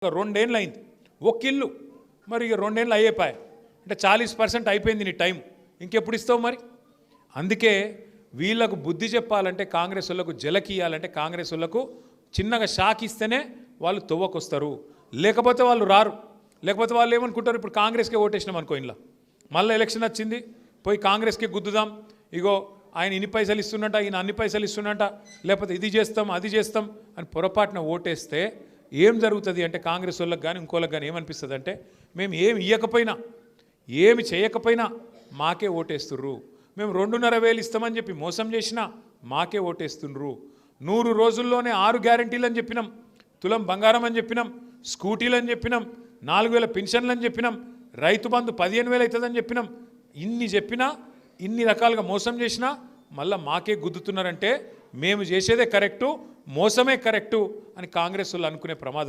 రెండేళ్ళు అయింది ఒక ఇల్లు మరి ఇక రెండేళ్ళు అయ్యేపాయి అంటే 40% అయిపోయింది నీ టైం ఇంకెప్పుడు ఇస్తావు మరి అందుకే వీళ్ళకు బుద్ధి చెప్పాలంటే కాంగ్రెస్ వాళ్ళకు జలకియాలంటే కాంగ్రెస్ వాళ్ళకు చిన్నగా షాక్ ఇస్తేనే వాళ్ళు తవ్వకొస్తారు లేకపోతే వాళ్ళు రారు లేకపోతే వాళ్ళు ఏమనుకుంటారు ఇప్పుడు కాంగ్రెస్కే ఓటేసినాం అనుకో ఇంట్లో మళ్ళీ ఎలక్షన్ వచ్చింది పోయి కాంగ్రెస్కే గుద్దుదాం ఇగో ఆయన ఇన్ని పైసలు ఇస్తున్నట ఈయన అన్ని పైసలు ఇస్తున్నట లేకపోతే ఇది చేస్తాం అది చేస్తాం అని పొరపాటున ఓటేస్తే ఏం జరుగుతుంది అంటే కాంగ్రెస్ వాళ్ళకి కానీ ఇంకోళ్ళకి కానీ ఏమనిపిస్తుంది అంటే మేము ఏమి ఇవ్వకపోయినా ఏమి చేయకపోయినా మాకే ఓటేస్తుర్రు మేము 2,500 ఇస్తామని చెప్పి మోసం చేసినా మాకే ఓటేస్తుండ్రు 100 రోజుల్లోనే 6 గ్యారంటీలు అని చెప్పినాం తులం బంగారం అని చెప్పినాం స్కూటీలు అని చెప్పినాం 4,000 పెన్షన్లు అని చెప్పినాం రైతు బంధు 15,000 అవుతుందని చెప్పినాం ఇన్ని చెప్పినా ఇన్ని రకాలుగా మోసం చేసినా మళ్ళీ మాకే గుద్దుతున్నారంటే మేము చేసేదే కరెక్టు మోసమే కరెక్టు అని కాంగ్రెస్ వాళ్ళు అనుకునే ప్రమాదం